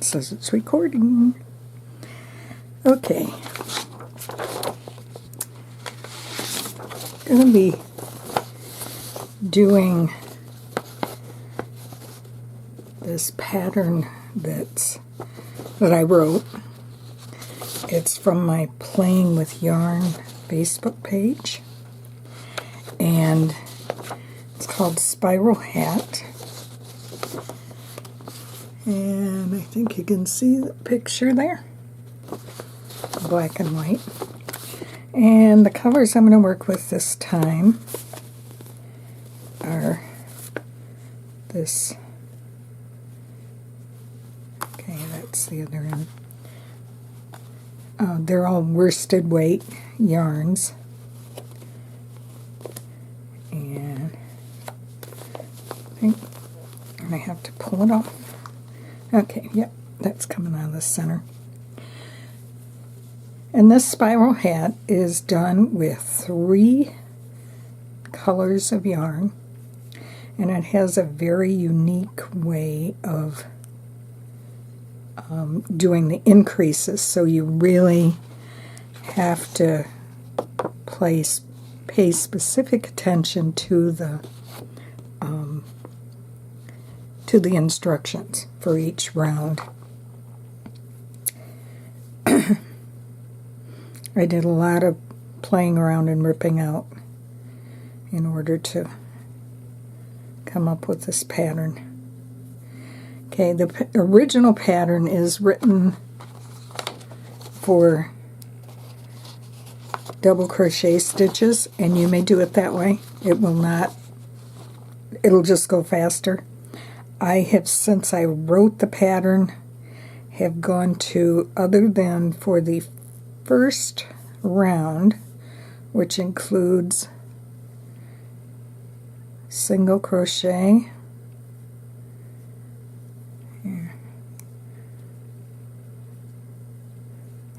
It says it's recording. Okay. I'm going to be doing this pattern that I wrote. It's from my Playing with Yarn Facebook page, and it's called Spiral Hat. And I think you can see the picture there, black and white. And the colors I'm going to work with this time are this. Okay, that's the other end. They're all worsted weight yarns. And I have to pull it off. Okay, yep, that's coming out of the center. And this spiral hat is done with 3 colors of yarn, and it has a very unique way of doing the increases, so you really have to pay specific attention to the instructions for each round. I did a lot of playing around and ripping out in order to come up with this pattern. Okay, the original pattern is written for double crochet stitches, and you may do it that way. It'll just go faster. I have, since I wrote the pattern, have gone to, other than for the first round, which includes single crochet,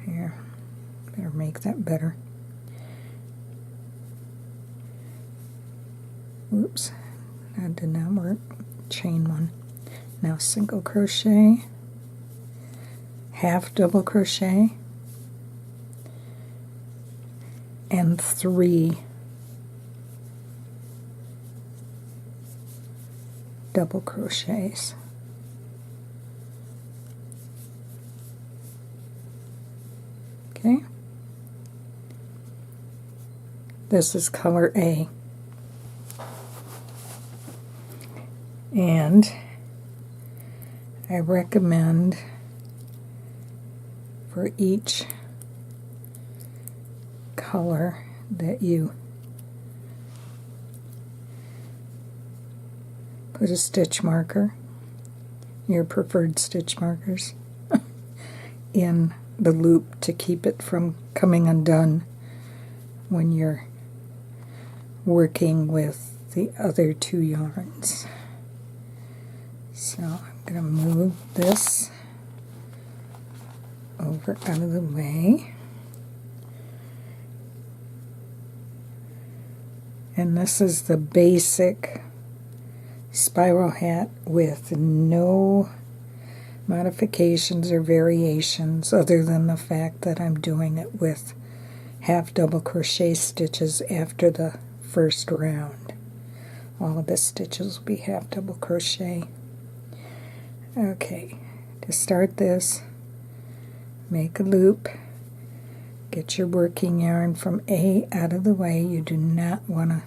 here, better make that better. Oops, that did not work. Chain 1. Now single crochet, half double crochet, and 3 double crochets. Okay, this is color A, and I recommend for each color that you put a stitch marker, your preferred stitch markers, in the loop to keep it from coming undone when you're working with the other 2 yarns. So I'm going to move this over out of the way. And this is the basic spiral hat with no modifications or variations, other than the fact that I'm doing it with half double crochet stitches after the first round. All of the stitches will be half double crochet. Okay, to start this, make a loop, get your working yarn from A out of the way. You do not want to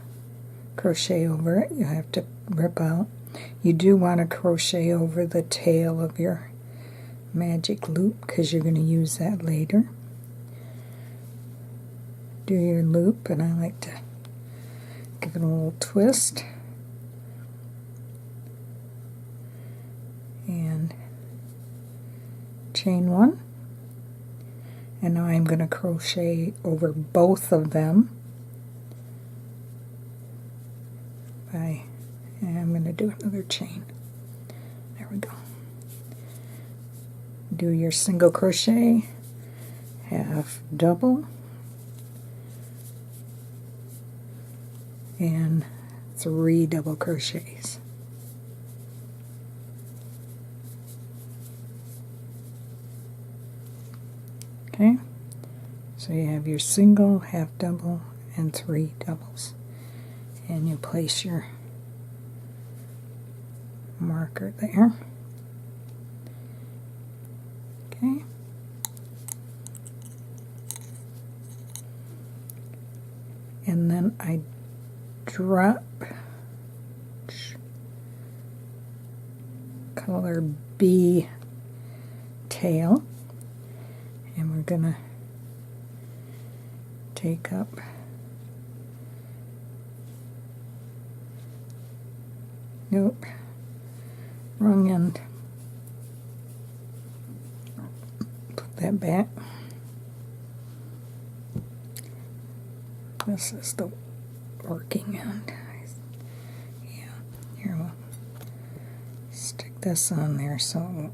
crochet over it. You have to rip out. You do want to crochet over the tail of your magic loop because you're going to use that later. Do your loop, and I like to give it a little twist. And chain 1. And now I'm going to crochet over both of them. And I'm going to do another chain. There we go. Do your single crochet, half double, and 3 double crochets. Okay, so you have your single, half double, and 3 doubles, and you place your marker there. Okay, and then I drop color B tail, and we're gonna take up nope, wrong end, put that back. This is the working end. Yeah, here we'll stick this on there so it won't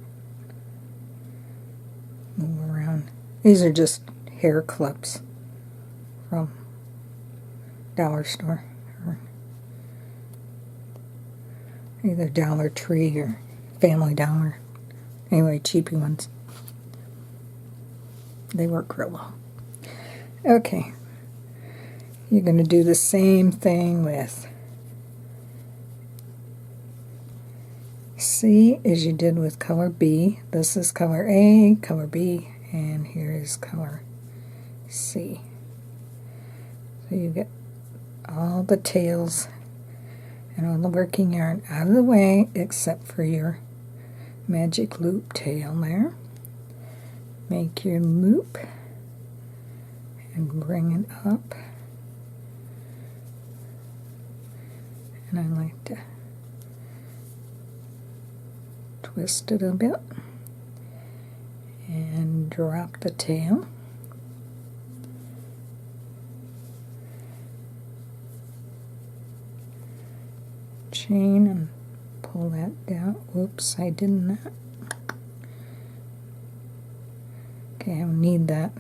move around. These are just hair clips from Dollar Store, or either Dollar Tree or Family Dollar. Anyway, cheapy ones. They work real well. Okay, you're going to do the same thing with C as you did with color B. This is color A, color B, and here is color C. So you get all the tails and all the working yarn out of the way except for your magic loop tail there. Make your loop and bring it up. And I like to twist it a bit and drop the tail. Chain and pull that down. Whoops, I did not. Okay, I'll need that.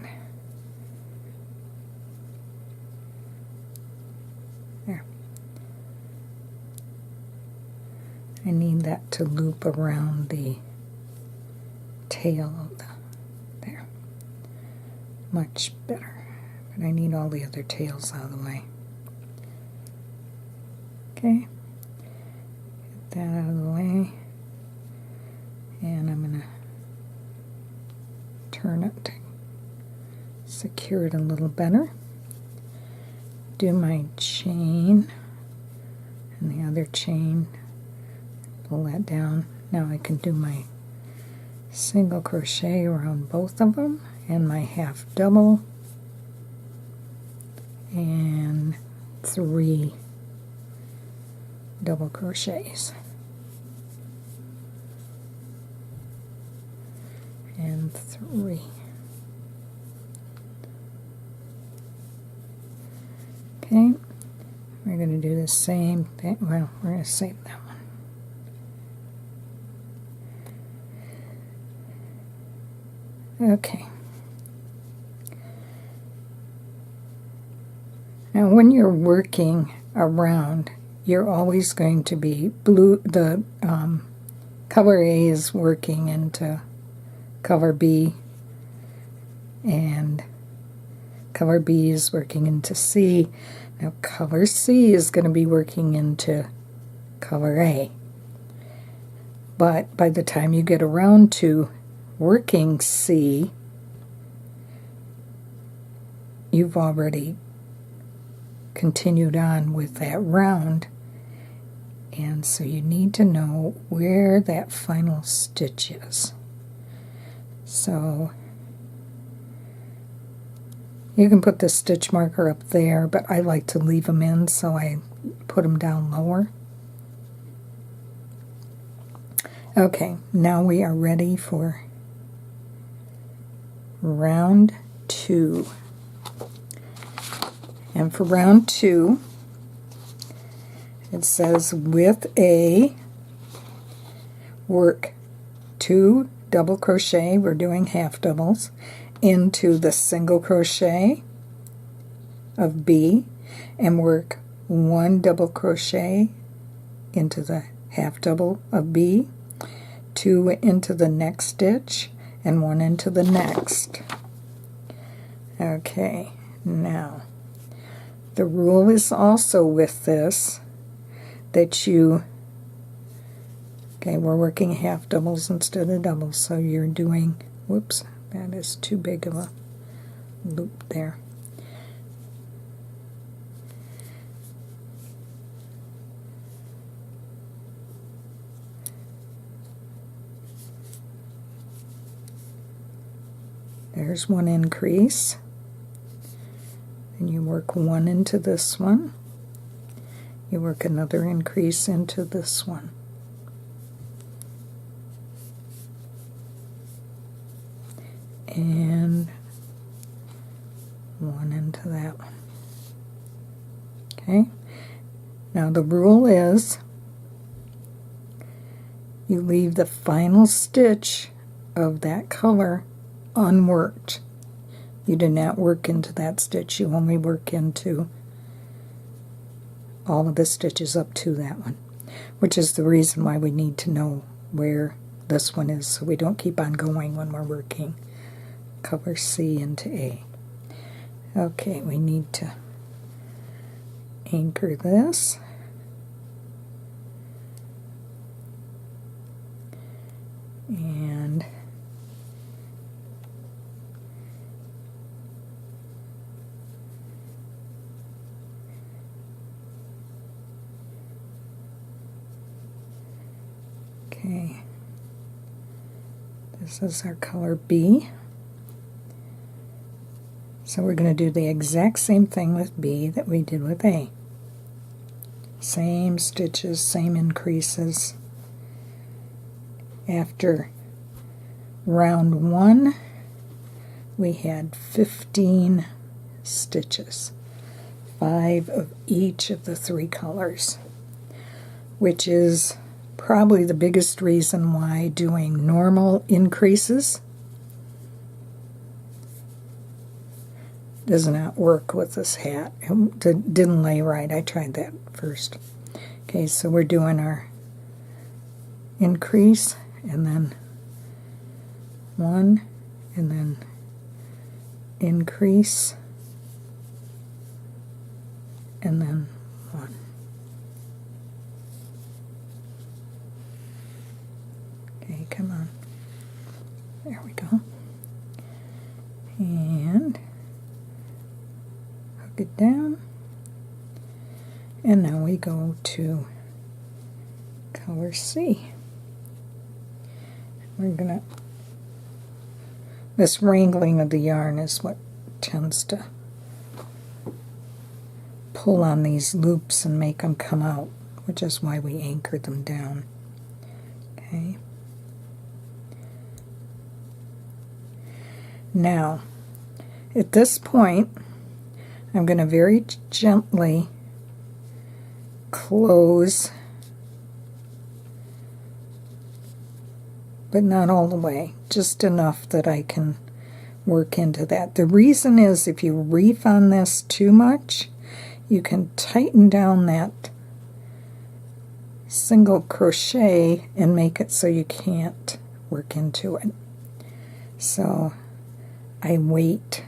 There. I need that to loop around the tail of the, there. Much better. But I need all the other tails out of the way. Okay. Get that out of the way. And I'm going to turn it to secure it a little better. Do my chain and the other chain. Pull that down. Now I can do my single crochet around both of them and my half double and 3 double crochets and 3. Okay, we're going to do the same thing. Well, we're going to save that one. Okay. Now when you're working around, you're always going to be blue. The color A is working into color B, and color B is working into C. Now color C is going to be working into color A. But by the time you get around to working C, you've already continued on with that round, and so you need to know where that final stitch is. So you can put the stitch marker up there, but I like to leave them in, so I put them down lower. Okay, now we are ready for round 2. And for round 2, it says with A, work 2 double crochet, we're doing half doubles, into the single crochet of B, and work 1 double crochet into the half double of B, 2 into the next stitch, and 1 into the next. Okay, now the rule is also with this that you, okay, we're working half doubles instead of doubles, so you're doing, whoops, that is too big of a loop there. There's one increase, and you work one into this one, you work another increase into this one, and one into that one. Okay, now the rule is you leave the final stitch of that color unworked. You do not work into that stitch, you only work into all of the stitches up to that one, which is the reason why we need to know where this one is so we don't keep on going when we're working color C into A. Okay, we need to anchor this. And okay, this is our color B. So we're going to do the exact same thing with B that we did with A. Same stitches, same increases. After round 1, we had 15 stitches, 5 of each of the 3 colors, which is probably the biggest reason why doing normal increases does not work with this hat. It didn't lay right. I tried that first. Okay, so we're doing our increase, and then 1, and then increase, and then 1. Okay, come on. There we go. And hook it down. And now we go to color C. We're gonna, this wrangling of the yarn is what tends to pull on these loops and make them come out, which is why we anchor them down. Okay. Now, at this point, I'm going to very gently close, but not all the way, just enough that I can work into that. The reason is if you reef on this too much, you can tighten down that single crochet and make it so you can't work into it. So I wait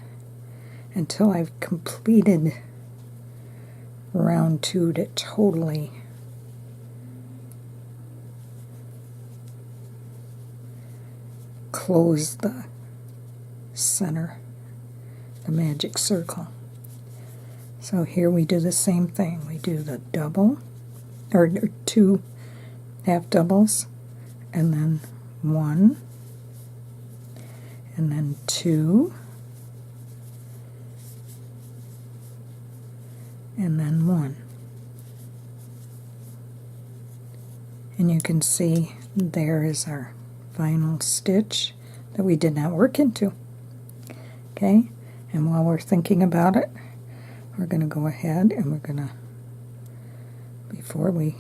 until I've completed round 2 to totally close the center, the magic circle. So here we do the same thing. We do the double, or 2 half doubles, and then 1, and then 2, and then 1. And you can see there is our final stitch that we did not work into. Okay, and while we're thinking about it, we're going to go ahead and we're going to, before we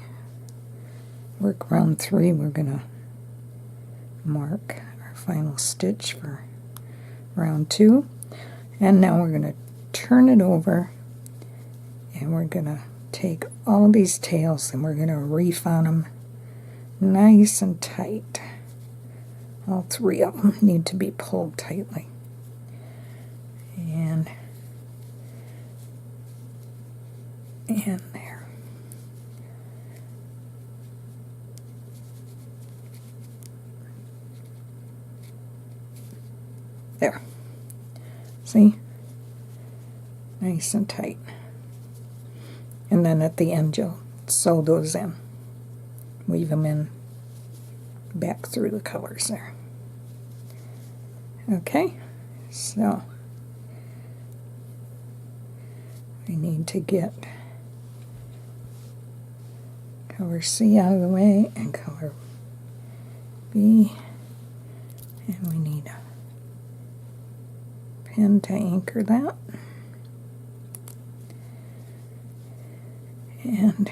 work round 3, we're going to mark our final stitch for round 2. And now we're going to turn it over, and we're going to take all of these tails and we're going to reef on them nice and tight. All 3 of them need to be pulled tightly. And And there. There. See? Nice and tight. And then at the end you'll sew those in. Weave them in back through the colors there. Okay, so we need to get color C out of the way and color B, and we need a pen to anchor that. And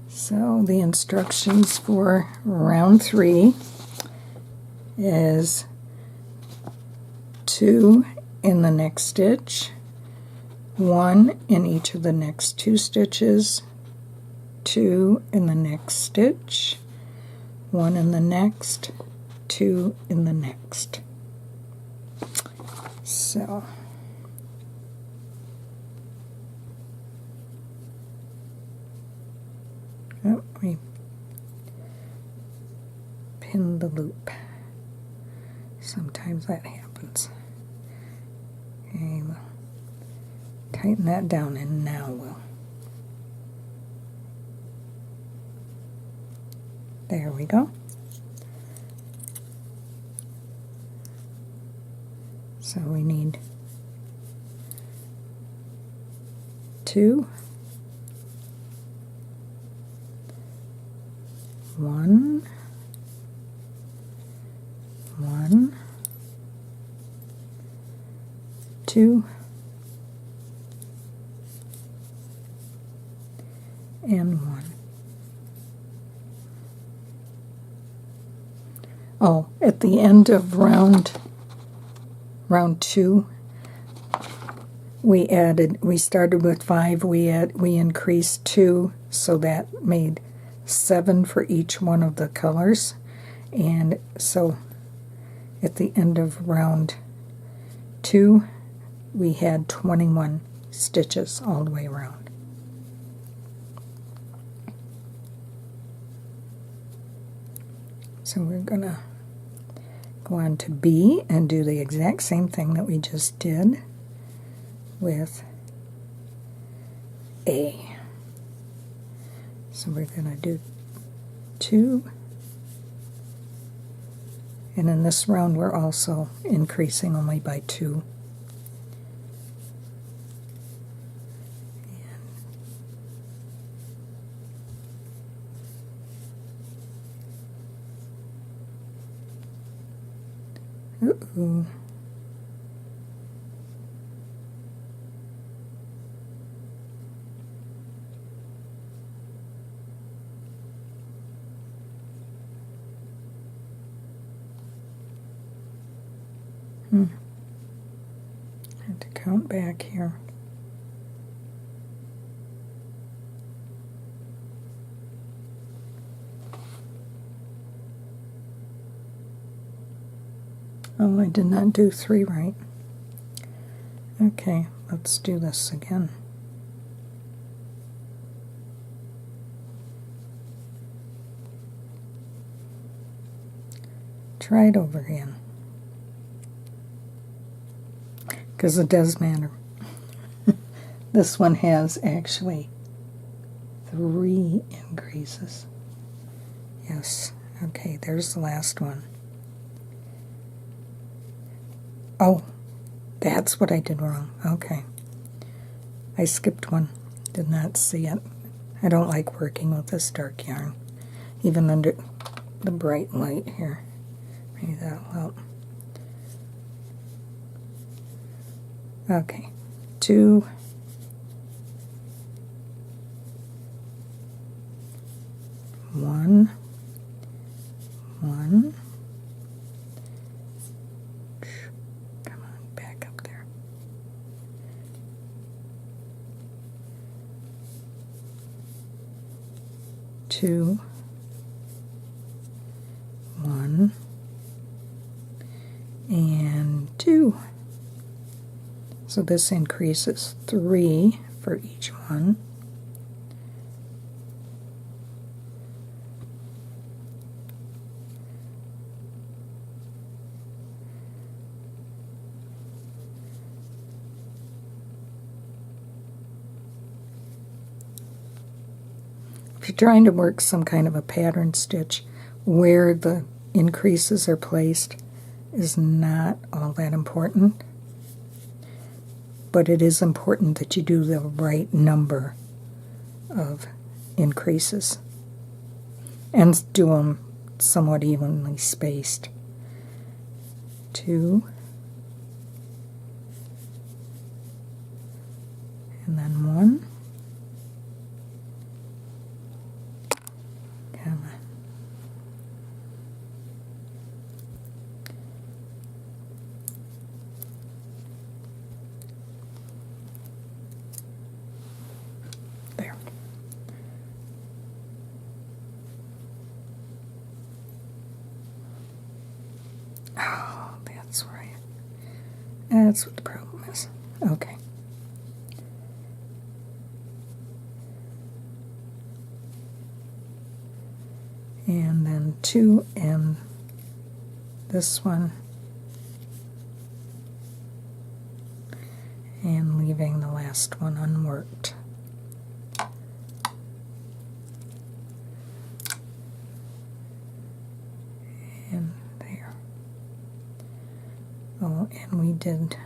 so the instructions for round 3 is 2 in the next stitch, 1 in each of the next 2 stitches, 2 in the next stitch, 1 in the next, 2 in the next. So we pin the loop. Sometimes that happens. Okay, we'll tighten that down, and now we'll. There we go. So we need 2, 1, 1, 2, and 1. Oh, at the end of round 2, we started with 5, we increased 2, so that made 7 for each one of the colors. And so at the end of round 2, we had 21 stitches all the way around. So we're going to go on to B and do the exact same thing that we just did with A. So we're going to do 2, and in this round we're also increasing only by 2. Uh-oh. I have to count back here. Oh, I did not do 3 right. Okay, let's do this again. Try it over again, because it does matter. This one has actually 3 increases. Yes, okay, there's the last one. Oh, that's what I did wrong. Okay. I skipped one. Did not see it. I don't like working with this dark yarn, even under the bright light here. Maybe that'll help. Okay. 2, 1, 1. Come on, back up there. 2, 1, and 2. So this increases 3 for each one. If you're trying to work some kind of a pattern stitch, where the increases are placed is not all that important, but it is important that you do the right number of increases and do them somewhat evenly spaced. 2, and then 1. Come on. There. Oh, that's right. That's what the problem is. Okay. And then 2 and this one, and leaving the last one unworked. And there. Oh, and we did